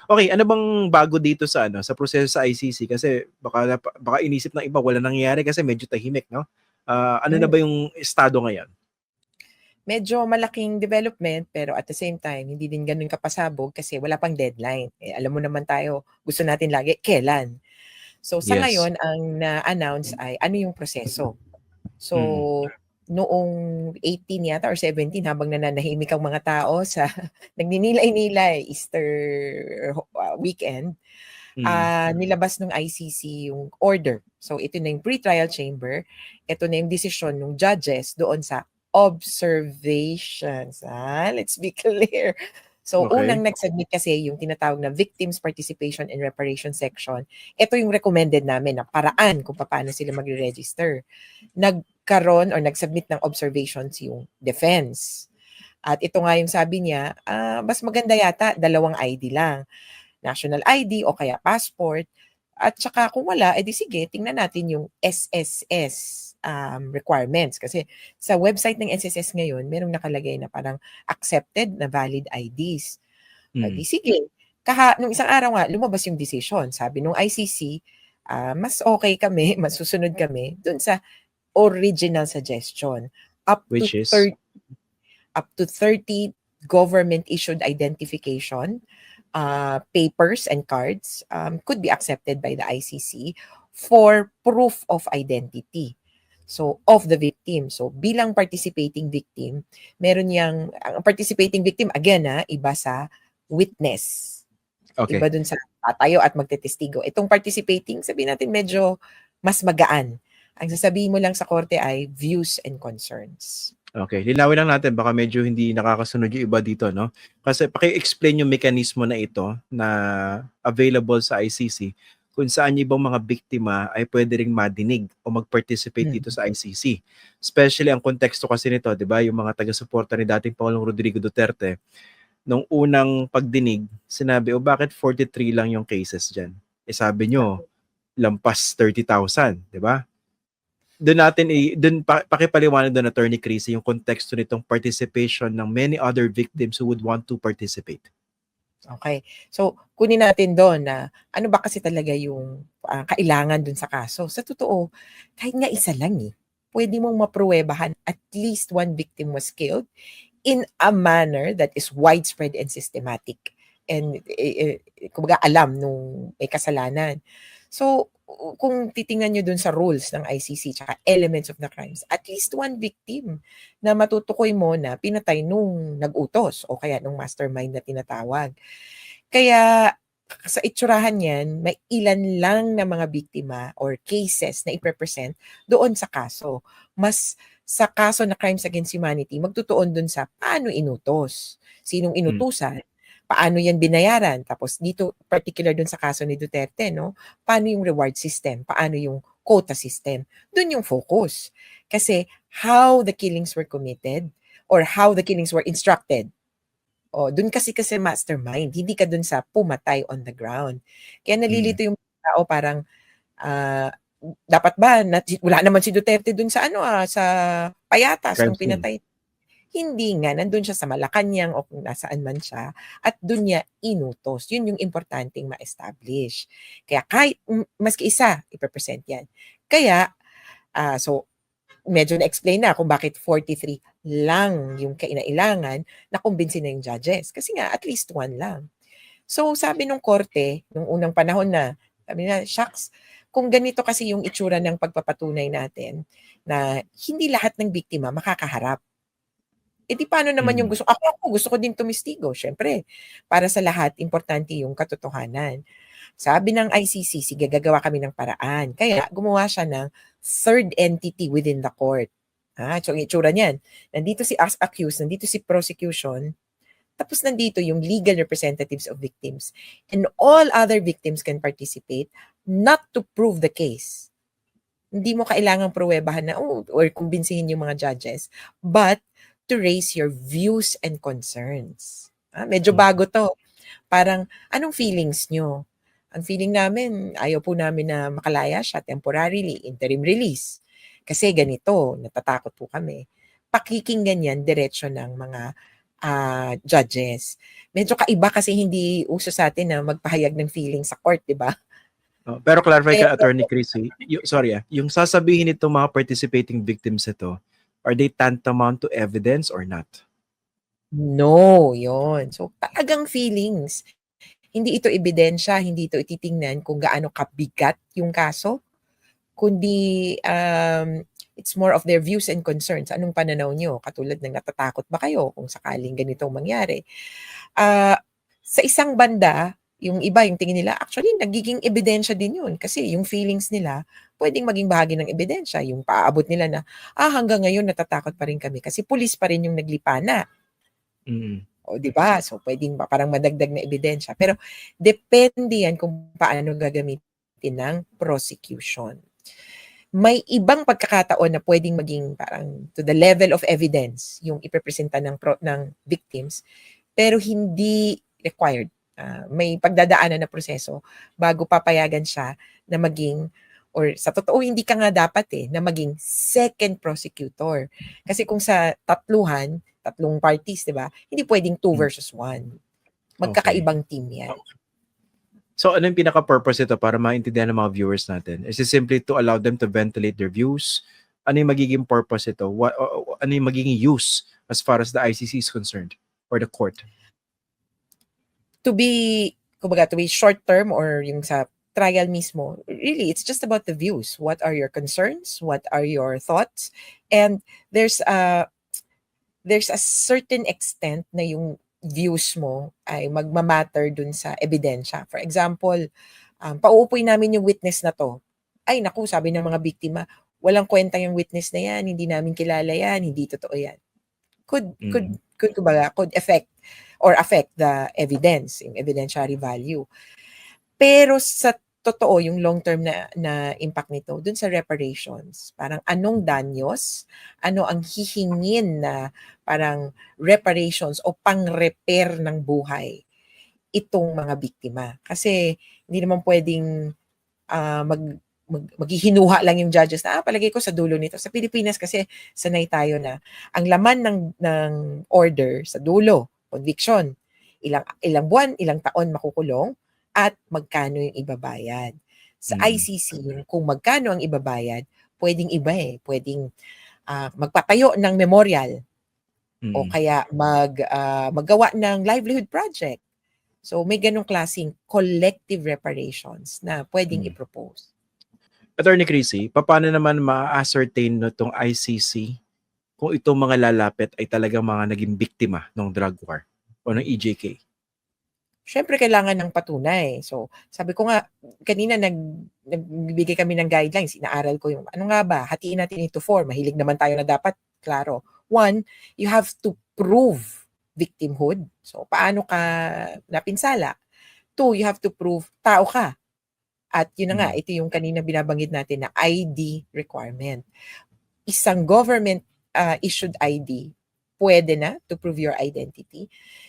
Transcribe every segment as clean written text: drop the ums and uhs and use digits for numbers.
Okay, ano bang bago dito sa ano, sa proseso sa ICC? Kasi baka inisip ng iba wala nangyayari kasi medyo tahimik, no? Ano na Hmm. ba yung estado ngayon? Medyo malaking development pero at the same time hindi din gano'n kapasabog kasi wala pang deadline. Eh, alam mo naman tayo, gusto natin lagi kailan. So sa Yes. ngayon ang na-announce ay ano yung proseso. So Mm. noong 18 yata or 17 habang nananahimik ang mga tao sa nagninilay-nilay Easter weekend, Mm. nilabas ng ICC yung order. So ito na yung pre-trial chamber, ito na yung desisyon ng judges doon sa observations. Let's be clear. So Okay. unang nag-submit kasi yung tinatawag na Victims Participation and Reparation section. Ito yung recommended namin na paraan kung paano sila magre-register. Nagkaroon or nag-submit ng observations yung defense. At ito nga yung sabi niya, mas maganda yata dalawang ID lang, national ID o kaya passport. At saka kung wala, edi sige, tingnan natin yung SSS requirements. Kasi sa website ng SSS ngayon, merong nakalagay na parang accepted na valid IDs. Edi Mm. sige, nung isang araw nga, lumabas yung decision. Sabi nung ICC, mas okay kami, mas susunod kami dun sa original suggestion. Up to Which is? 30, up to 30 government-issued identification papers and cards could be accepted by the ICC for proof of identity. So, of the victim. So, bilang participating victim, meron yang, ang participating victim, again iba sa witness. Okay. Iba dun sa tatayo at magtetestigo. Itong participating, sabihin natin medyo mas magaan. Ang sasabihin mo lang sa korte ay views and concerns. Okay, linawin lang natin baka medyo hindi nakakasunod yung iba dito, no? Kasi paki-explain yung mekanismo na ito na available sa ICC kung saan yung ibang mga biktima ay pwede ring madinig o mag-participate dito Mm. sa ICC. Especially ang konteksto kasi nito, 'di ba? Yung mga taga-suporta ni dating Pangulong Rodrigo Duterte, nung unang pagdinig, sinabi, "O bakit 43 lang yung cases diyan?" Eh sabi nyo, lampas 30,000, 'di ba? Doon pakipaliwanag doon, Attorney Chrissy, yung konteksto nitong participation ng many other victims who would want to participate. Okay. So, kunin natin do'n na ano ba kasi talaga yung, kailangan dun sa kaso. Sa totoo, kahit nga isa lang, puwede mong mapruwebahan at least one victim was killed in a manner that is widespread and systematic and, kumbaga alam nung may kasalanan. So, kung titingnan niyo dun sa rules ng ICC tsaka elements of the crimes, at least one victim na matutukoy mo na pinatay nung nag-utos o kaya nung mastermind na tinatawag. Kaya sa itsurahan niyan, may ilan lang na mga biktima or cases na ipe-present doon sa kaso. Mas sa kaso na crimes against humanity, magtutuon dun sa paano inutos, sinong Mm. inutusan, paano yan binayaran, tapos dito particular dun sa kaso ni Duterte, no, paano yung reward system, paano yung quota system. Dun yung focus. Kasi how the killings were committed or how the killings were instructed. Dun kasi mastermind, hindi ka dun sa pumatay on the ground. Kaya Mm. nalilito yung tao parang, ah, dapat ba wala naman si Duterte dun sa ano, sa Payatas Crime nung scene. pinatay. Hindi nga, nandun siya sa Malacanang o kung nasaan man siya at dun niya inutos. Yun yung importanteng ma-establish. Kaya kahit maski isa, ipe-present yan. Kaya, so medyo na-explain na kung bakit 43 lang yung kinailangan na kumbinsin na yung judges. Kasi nga, at least one lang. So, sabi nung korte, nung unang panahon na, sabi na, shucks, kung ganito kasi yung itsura ng pagpapatunay natin na hindi lahat ng biktima makakaharap. Eh di paano naman yung Mm. gusto ko din tumistigo. Siyempre, para sa lahat, importante yung katotohanan. Sabi ng ICC, sige gagawa kami ng paraan. Kaya gumawa siya ng third entity within the court. So ang itsura niyan, nandito si accused, nandito si prosecution, tapos nandito yung legal representatives of victims. And all other victims can participate not to prove the case. Hindi mo kailangang pruwebahan na, or kumbinsihin yung mga judges, but to raise your views and concerns. Medyo Mm. bago to. Parang, anong feelings nyo? Ang feeling namin, ayaw po namin na makalaya siya temporarily, interim release. Kasi ganito, natatakot po kami. Pakikinggan yan diretsyo ng mga judges. Medyo kaiba kasi hindi uso sa atin na magpahayag ng feelings sa court, 'di ba? Pero clarify ka, Pero Attorney Chrissy, yung sasabihin nito mga participating victims ito, are they tantamount to evidence or not? no, 'yon. So talagang feelings. Hindi ito ebidensya, hindi ito ititingnan kung gaano kabigat yung kaso, kundi it's more of their views and concerns. Anong pananaw nyo? Katulad ng natatakot ba kayo kung sakaling ganitong mangyari? Sa isang banda, yung iba, yung tingin nila, actually, nagiging ebidensya din yun. Kasi yung feelings nila, pwedeng maging bahagi ng ebidensya. Yung paabot nila na, hanggang ngayon natatakot pa rin kami kasi pulis pa rin yung naglipana. Mm. O, di ba? So, pwedeng parang madagdag na ebidensya. Pero, depende yan kung paano gagamitin ng prosecution. May ibang pagkakataon na pwedeng maging parang to the level of evidence yung ipepresenta ng victims, pero hindi required. May pagdadaanan na proseso bago papayagan siya na maging, or sa totoo hindi ka nga dapat na maging second prosecutor. Kasi kung sa tatlong parties, di ba? Hindi pwedeng 2 versus 1. Magkakaibang team yan. So ano yung pinaka-purpose ito para maintindihan ng mga viewers natin? Is it simply to allow them to ventilate their views? Ano yung magiging purpose ito? Ano yung magiging use as far as the ICC is concerned or the court? To be short term or yung sa trial mismo, really, it's just about the views. What are your concerns? What are your thoughts? And there's a certain extent na yung views mo ay magmamatter dun sa ebidensya. For example, pauupoy namin yung witness na to. Ay, naku, sabi ng mga biktima, walang kwenta yung witness na yan, hindi namin kilala yan, hindi totoo yan. Could affect the evidence, yung evidentiary value. Pero sa totoo, yung long-term na impact nito, dun sa reparations, parang anong danyos, ano ang hihingin na parang reparations o pang-repair ng buhay itong mga biktima. Kasi hindi naman pwedeng maghihinuha lang yung judges na palagay ko sa dulo nito. Sa Pilipinas kasi sanay tayo na ang laman ng order sa dulo, conviction, ilang buwan, ilang taon makukulong, at magkano yung ibabayad. Sa ICC, kung magkano ang ibabayad, pwedeng iba pwedeng magpatayo ng memorial o kaya maggawa ng livelihood project. So may ganong klaseng collective reparations na pwedeng i-propose. Attorney Chrissy, paano naman ma-ascertain itong ICC kung itong mga lalapit ay talagang mga naging biktima ng drug war o ng EJK? Siyempre, kailangan ng patunay. So, sabi ko nga, kanina nagbibigay kami ng guidelines. Inaaral ko yung, ano nga ba, hatiin natin into 4. Mahilig naman tayo na dapat, klaro. 1, you have to prove victimhood. So, paano ka napinsala? 2, you have to prove tao ka. At yun na nga, ito yung kanina binabanggit natin na ID requirement. Isang government issued ID, pwede na to prove your identity.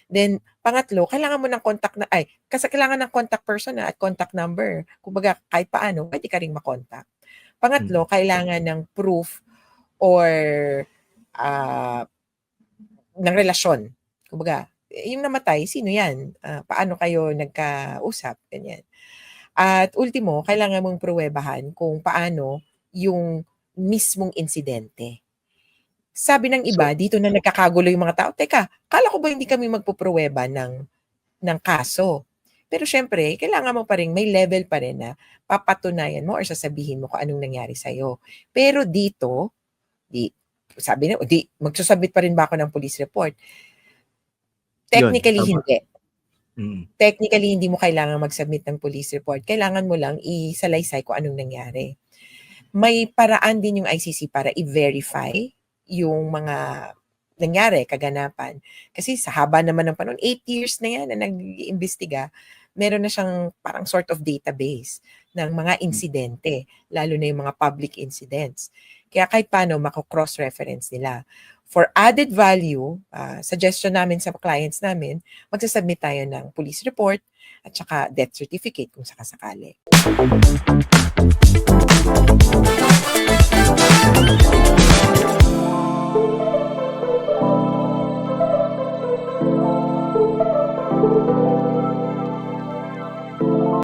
Then, pangatlo, kailangan mo ng kasi kailangan ng contact person at contact number. Kumbaga, kahit paano, pwede ka rin makontak. Pangatlo, kailangan ng proof or ng relasyon. Kumbaga, yung namatay, sino yan? Paano kayo nagkausap? Ganyan. At ultimo, kailangan mong pruwebahan kung paano yung mismong insidente. Sabi ng iba, dito na nagkakagulo yung mga tao, teka, kala ko ba hindi kami magpupruweba ng kaso? Pero syempre, kailangan mo pa rin, may level pa rin na papatunayan mo or sasabihin mo kung anong nangyari sa'yo. Pero dito, magsusubmit pa rin ba ako ng police report? Technically, hindi. Technically, hindi mo kailangan mag-submit ng police report. Kailangan mo lang isalaysay kung anong nangyari. May paraan din yung ICC para i-verify yung mga nangyari, kaganapan. Kasi sa haba naman ng panahon, 8 years na yan na nag-iimbestiga, meron na siyang parang sort of database ng mga insidente, lalo na yung mga public incidents. Kaya kahit paano, mako-cross-reference nila. For added value, suggestion namin sa clients namin, magsasubmit tayo ng police report at saka death certificate kung sakasakali.